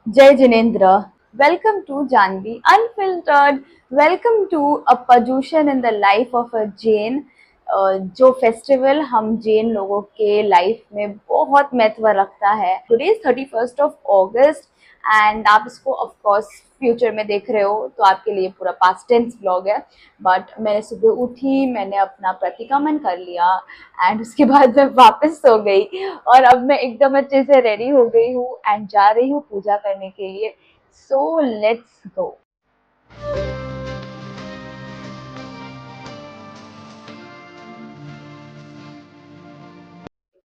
Jai Jinendra. Welcome to Janvi Unfiltered. Welcome to a Pajution in the life of a Jain. जो festival हम जैन लोगों के life में बहुत महत्व रखता है. Today is 31st of August and आप इसको ऑफ कोर्स फ्यूचर में देख रहे हो तो आपके लिए पूरा पास्ट टेंस ब्लॉग है. बट मैंने सुबह उठी, मैंने अपना प्रतिक्रमण कर लिया एंड उसके बाद मैं वापस सो गई और अब मैं एकदम अच्छे से रेडी हो गई हूँ एंड जा रही हूँ पूजा करने के लिए. So let's go.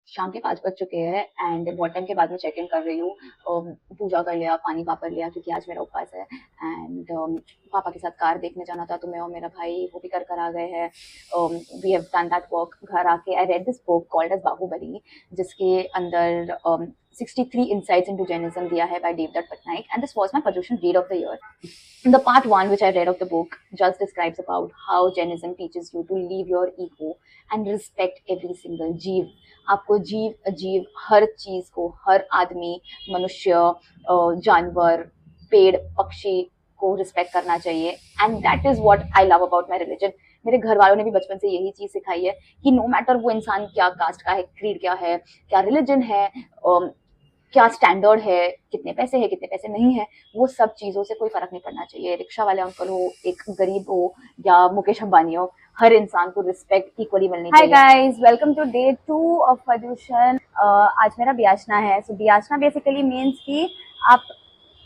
शाम के 5 बज चुके हैं एंड बहुत टाइम के बाद मैं चेक इन कर रही हूँ. पूजा कर लिया, पानी वापर लिया क्योंकि आज मेरा उपवास है एंड पापा के साथ कार देखने जाना था तो मैं और मेरा भाई वो भी कर आ गए हैं. We have done that work. घर आके I read this book called as Bahubali जिसके अंदर 63 insights into Jainism दिया है by Devdutt Patnaik, and this was my Paryushan read of the year. The part one which I read of the book just describes about how Jainism teaches you to leave your ego and respect every single जीव. आपको जीव अजीव हर चीज को, हर आदमी, मनुष्य, जानवर, पेड़, पक्षी को रिस्पेक्ट करना चाहिए and that is what I love about my religion. मेरे घर वालों ने भी बचपन से यही चीज सिखाई है कि नो मैटर वो इंसान क्या कास्ट का है, क्रीड क्या है, क्या रिलीजन है, क्या स्टैंडर्ड है, कितने पैसे नहीं है, वो सब चीजों से कोई फर्क नहीं पड़ना चाहिए. रिक्शा वाले अंकल हो, एक गरीब हो या मुकेश अंबानी हो, हर इंसान को रिस्पेक्ट इक्वली मिलनी चाहिए. Hi guys, welcome to day 2 of Paryushan. आज मेरा बियाचना है. सो बियाचना बेसिकली मीन्स कि आप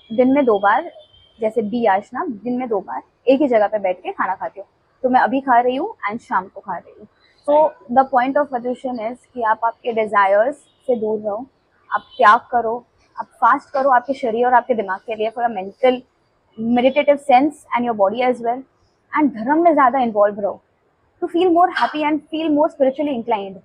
दिन में 2 बार, जैसे बियाचना दिन में 2 बार एक ही जगह पे बैठ के खाना खाते हो. तो मैं अभी खा रही हूँ एंड शाम को खा रही हूँ. So the point of Paryushan is कि आप आपके डिजायर्स से दूर रहो, आप त्याग करो, आप फास्ट करो आपके शरीर और आपके दिमाग के लिए, for a mental meditative sense and your body as well. And धर्म में ज़्यादा इन्वॉल्व रहो to feel more happy and feel more spiritually inclined.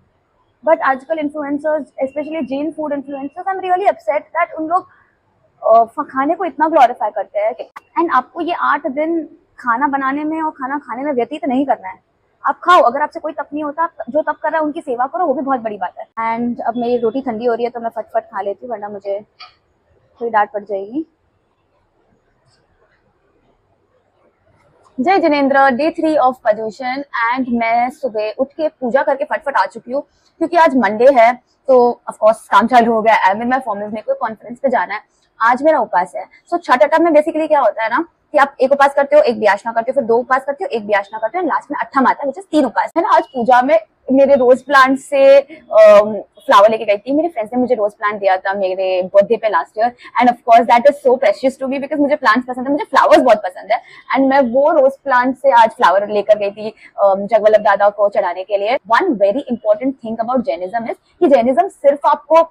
But आजकल influencers, specially Jain food influencers, I am really upset that उन लोग खाने को इतना ग्लोरीफाई करते हैं एंड आपको ये 8 दिन खाना बनाने में और खाना खाने में व्यतीत नहीं करना है. आप खाओ, अगर आपसे कोई तप नहीं होता, आप जो तप कर रहा है उनकी सेवा करो, वो भी बहुत बड़ी बात है. एंड अब मेरी रोटी ठंडी हो रही है तो मैं फटफट खा लेती हूँ वरना मुझे थोड़ी डांट पड़ जाएगी. जय Jinendra. Day 3 of Paryushan and मैं सुबह उठ के पूजा करके फटफट आ चुकी हूँ क्योंकि आज मंडे है तो ऑफ कोर्स काम चालू हो गया. आई मीन माय फॉर्मल्स में कोई कॉन्फ्रेंस पे जाना है. आज मेरा उपास है. सो छठ अठम में बेसिकली क्या होता है ना कि आप एक उपास करते हो, एक बियाशना करते हो, फिर 2 उपास करते हो, एक बियाशना करते हो, लास्ट में अट्ठम आता है विच इज 3 उपास है ना. आज पूजा में मेरे रोज प्लांट से फ्लावर लेके गई थी. मेरे फ्रेंड्स ने मुझे रोज प्लांट दिया था मेरे बर्थडे पे last year and of course that is so precious to me because मुझे प्लांट्स पसंद है, मुझे फ्लावर्स बहुत पसंद है. एंड मैं वो रोज प्लांट से आज फ्लावर लेकर गई थी जगवल्लभ दादा को चढ़ाने के लिए. One very important thing about Jainism is कि जैनिज्म सिर्फ आपको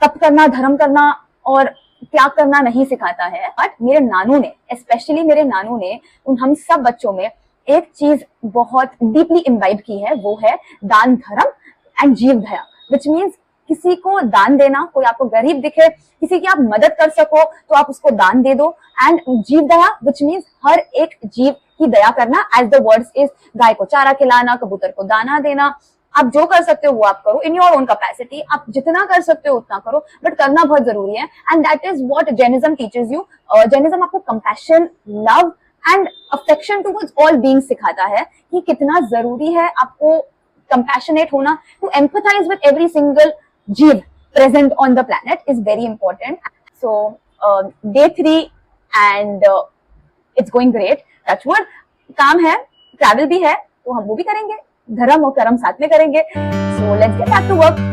तप करना, धर्म करना और त्याग करना नहीं सिखाता है. बट मेरे नानू ने, स्पेशली मेरे नानू ने उन हम सब बच्चों में एक चीज बहुत डीपली इम्बाइब की है, वो है दान धर्म एंड जीव दया. विच मीन्स किसी को दान देना, कोई आपको गरीब दिखे, किसी की आप मदद कर सको तो आप उसको दान दे दो. एंड जीव दया विच मीन्स हर एक जीव की दया करना. एज द वर्ड्स इज गाय को चारा खिलाना, कबूतर को दाना देना. आप जो कर सकते हो वो आप करो इन योर ओन कैपेसिटी. आप जितना कर सकते हो उतना करो, बट करना बहुत जरूरी है. And that is what Jainism teaches you. Jainism आपको compassion, love and affection towards all being सिखाता है कि कितना जरूरी है आपको compassionate होना, to empathize with every single जीव present on the planet is very important. So day 3 and it's going great. Touch wood. काम है, ट्रैवल भी है तो हम वो भी करेंगे, धर्म और कर्म साथ में करेंगे. So let's get back to work.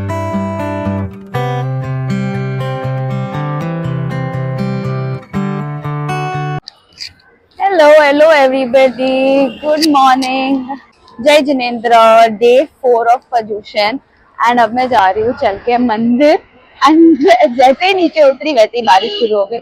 Hello everybody. Good morning. जय Jinendra. Day 4 of Paryushan and अब मैं जा रही हूँ चल के मंदिर एंड जैसे ही नीचे उतरी वैसे ही बारिश शुरू हो गई.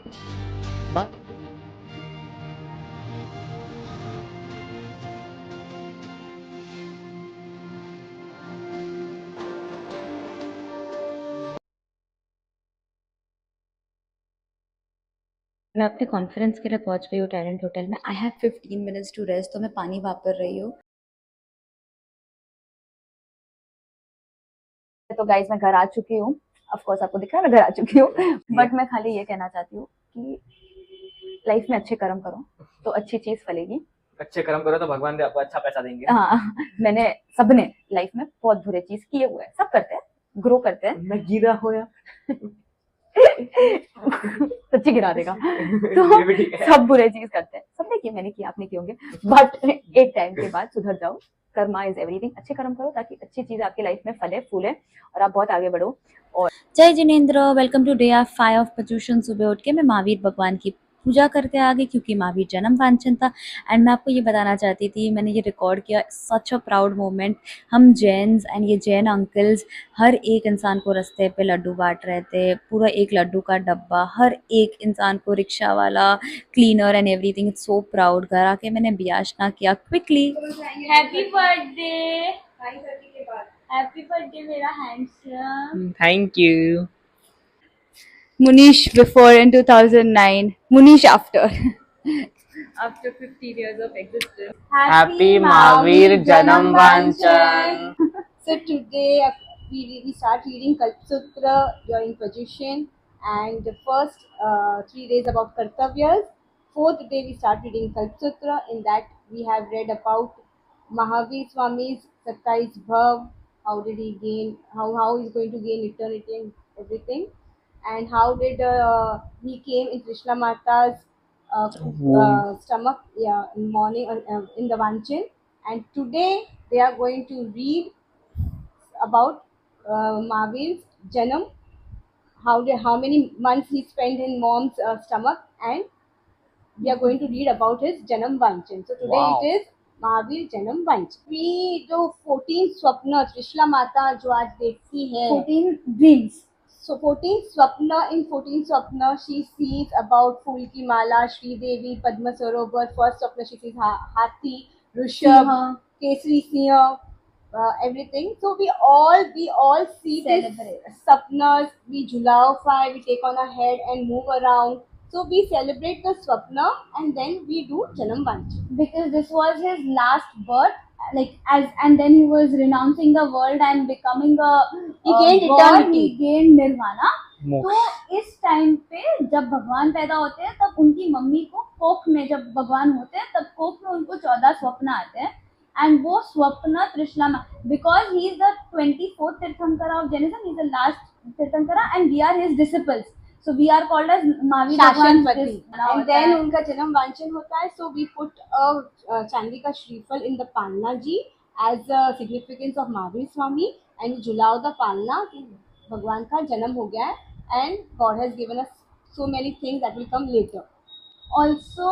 मैं अपने कॉन्फ्रेंस के लिए पहुंच गई हूँ टैलेंट होटल में. I have 15 minutes to rest तो मैं पानी वापर रही हूँ. तो गाइज मैं घर आ चुकी हूँ. ऑफ कोर्स आपको दिख रहा है मैं घर आ चुकी हूँ. बट मैं खाली ये कहना चाहती हूँ कि लाइफ में अच्छे कर्म करो तो अच्छी चीज फलेगी। अच्छे कर्म करो तो भगवान भी आपको अच्छा पैसा देंगे। हाँ, मैंने सबने लाइफ में बहुत बुरे चीज किए हुए हैं, सब करते हैं, ग्रो करते हैं। मैं गिरा होया सच्ची गिरा देगा। ये भी ठीक तो है। सब बुरे चीज करते हैं, सबने किए, मैंने किया, आपने किए होंगे, बट एक टाइम के बाद सुधर जाओ। Karma is everything. अच्छे कर्म करो ताकि अच्छी चीज आपकी लाइफ में फले फूले और आप बहुत आगे बढ़ो। और जय Jinendra, welcome to day 5 of Paryushan. सुबह उठ के मैं महावीर भगवान की पूजा करके आ गई क्योंकि महावीर जन्म वांछन था। एंड मैं आपको ये बताना चाहती थी, मैंने ये रिकॉर्ड किया, सच अ प्राउड मोमेंट। हम जैन्स एंड ये जैन अंकल्स हर एक इंसान को रास्ते पे लड्डू बांट रहे थे, पूरा एक लड्डू का डब्बा हर एक इंसान को, रिक्शा वाला, cleaner and everything. It's so proud. घर आके मैंने बियाशना किया quickly. Happy birthday, happy birthday मेरा handsome. Thank you. Munish before in 2009, Munish after. After 15 years of existence. Happy Mahavir Janam Vanchan. So today we start reading Kalpasutra during Pratyushan, and the first 3 days about Kartavyas. Fourth day we start reading Kalpasutra. In that we have read about Mahavir Swami's 27 bhav. How did he gain? How he's going to gain eternity and everything, and how did he came in Krishna Mata's stomach, in morning in the Vanchan. And today they are going to read about Mahavir's Janam, how many months he spent in mom's stomach, and we are going to read about his Janam Vanchan. So today Wow. it is Mahavir जन्म वंश। we जो 14 स्वप्न त्रिशला माता जो आज देखती है, 14 dreams. so 14 स्वप्न, in 14 स्वप्न she sees about फूल की माला, श्री देवी, पद्म सरोवर. First स्वप्न she sees हाथी, Rishabh, Singh. Kesari Singh, everything. So we all see Celebrate. these swapnas. We julafy, we take on our head and move around. So we celebrate the swapna and then we do Janam Vanchan. Because this was his last birth, and then he was renouncing the world and becoming a He gained God, eternity. he gained nirvana. मोक्ष। तो इस time पे जब भगवान पैदा होते हैं तब उनकी मम्मी को कोख में, जब भगवान होते हैं तब कोख में उनको 14 स्वप्न आते हैं, एंड वो स्वप्न Trishala, because he is the 24th tirthankara of Jainism, he is the last tirthankara and we are his disciples, so we are called as Mahavir Bhagwan. And then उनका जन्म वांचन होता है. So we put a चांदी का श्रीफल in the पालना जी as a significance of Mahavir Swami, and we झुलाओ the पालना कि भगवान का जन्म हो गया है, and God has given us so many things that will come later. Also,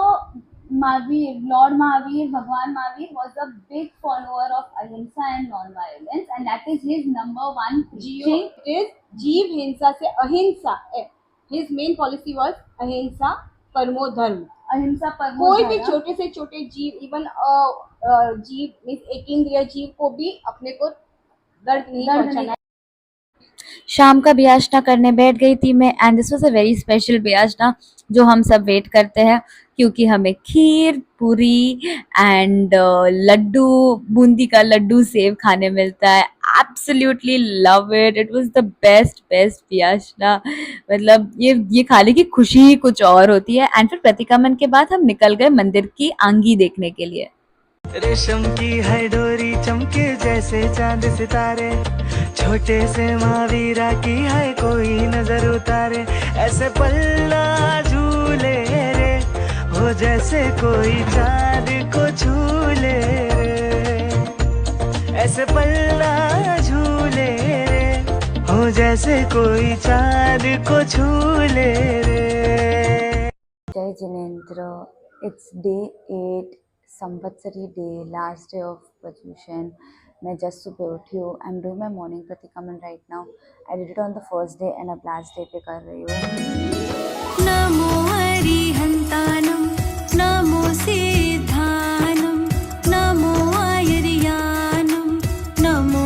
Mahavir, Lord Mahavir, Bhagwan Mahavir was a big follower of ahimsa and non-violence, and that is his number one preaching. It is जीव हिंसा से अहिंसा. His main policy was अहिंसा परमो धर्म. अहिंसा परमो कोई भी धर्म. छोटे से छोटे जीव, इवन जीव मीन्स एक इंद्रिय जीव को भी अपने को दर्द नहीं पहुंचाना. शाम का बियाशना करने बैठ गई थी मैं, and this was a very special biyasna जो हम सब वेट करते हैं, क्योंकि हमें खीर, पूरी एंड लड्डू, बूंदी का लड्डू सेव खाने मिलता है. Absolutely love it, it was the best biyasna. मतलब ये खाने की खुशी ही कुछ और होती है. एंड फिर प्रतिक्रमण के बाद हम निकल गए मंदिर की आंगी देखने के लिए. रेशम की है डोरी चमके जैसे चांद सितारे, छोटे से महावीरा की है कोई नजर उतारे, ऐसे पल्ला झूले रे हो जैसे कोई चांद को झूले रे, ऐसे पल्ला झूले रे हो जैसे कोई चांद को झूले रे. जय Jinendra. It's day 8, Samvatsari day, last day of Paryushan. मैं जस्ट सुबह उठी हूँ. I am doing my morning pratikraman right now. I did it on the first day and अब लास्ट डे पे कर रही हूँ. नमो हरिहंतानं, नमो सिद्धानं, नमो आयर्यानं, नमो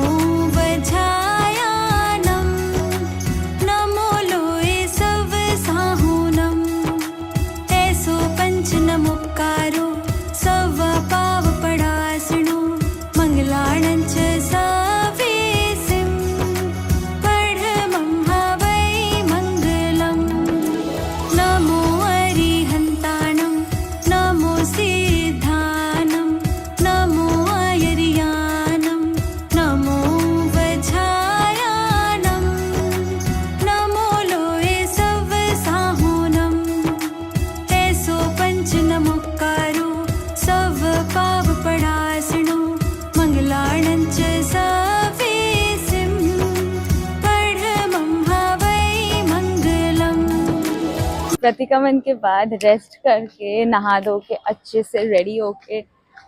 वज्रायानं, नमो लोये सवसाहुनं, ऐसो पंच नमोकारो सव पाव पडासनो, मंगलाणं च सवेसिं, परमं हवै मंगलम्. प्रतिक्रमण के बाद रेस्ट करके नहा धो के अच्छे से रेडी होके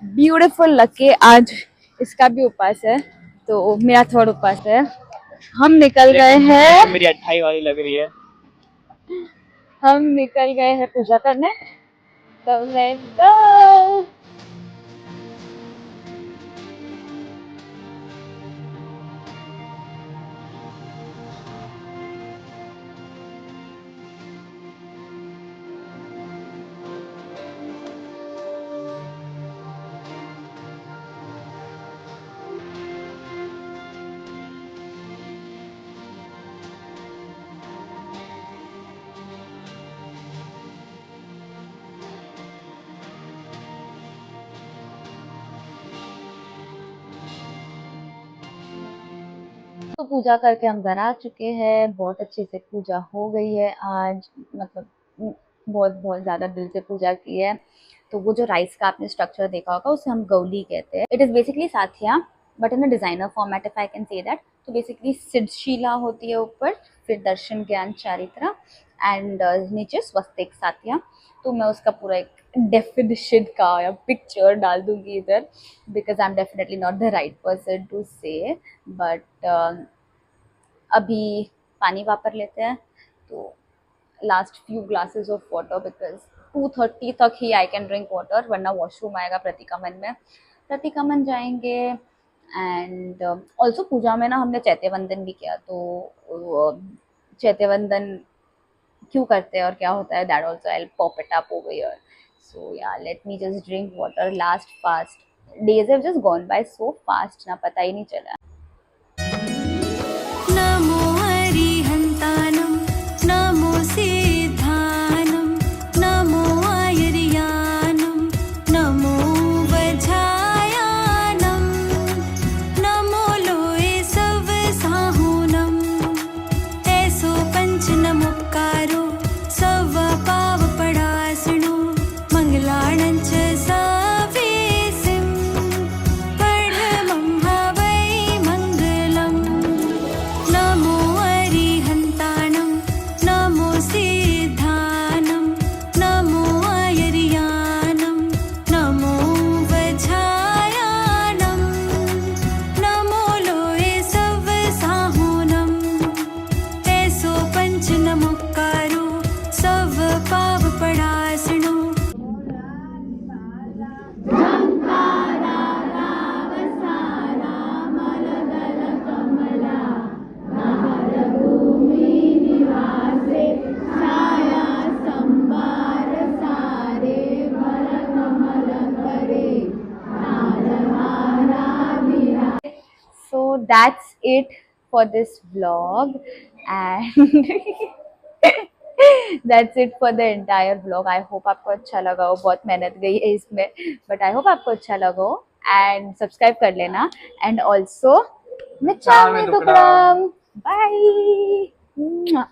ब्यूटीफुल लग के, आज इसका भी उपवास है तो मेरा थर्ड उपवास है, हम निकल गए हैं, मेरी 28 वाली लग रही है। हम निकल गए हैं पूजा करने। तो let's go। तो पूजा करके हम घर आ चुके हैं, बहुत अच्छे से पूजा हो गई है आज, मतलब बहुत बहुत ज़्यादा दिल से पूजा की है। तो वो जो राइस का आपने स्ट्रक्चर देखा होगा उसे हम गौली कहते हैं। It is basically Saathiya but in a designer format if I can say that. तो बेसिकली सिद्धशिला होती है ऊपर, फिर दर्शन ज्ञान चारित्रा एंड नीचे स्वस्तिक साथिया। तो मैं उसका पूरा एक डेफिनेशन का या पिक्चर डाल दूंगी इधर, because I am definitely not the right person to say, but अभी पानी वापर लेते हैं। तो last few glasses of water, because 2:30 तक ही आई कैन ड्रिंक वाटर, वरना वॉशरूम आएगा प्रतिक्रमण में। प्रतिक्रमण जाएंगे एंड ऑल्सो पूजा में ना हमने चैत्य वंदन भी किया। तो चैत्य वंदन क्यों करते हैं और क्या होता है, that also I will pop it up over here. So yeah let me just drink water. Last fast days have just gone by so fast, ना पता ही नहीं चला। नमो हरिहन्तानं नमो सिद्धानं नमो आयर्यानं नमो वज्रायानं नमो लोए सब साहुनं ऐसो पंच नमोकारो सव पाव पडासणो मंगलाणं च सवेसिं पढमं हवै मंगलम् नमो हरिहन्तानं नमो सिद्धानं नमो आयर्यानं नमो वज्रायानं नमो लोए सब साहुनं ऐसो पंच नमोकारो सव पाव पडासणो So that's it for this vlog and that's it for the entire vlog. I hope आपको अच्छा लगा हो, बहुत मेहनत गई है इसमें, but I hope आपको अच्छा लगा हो and subscribe कर लेना and also मिच्चामी दुक्कड़म, bye।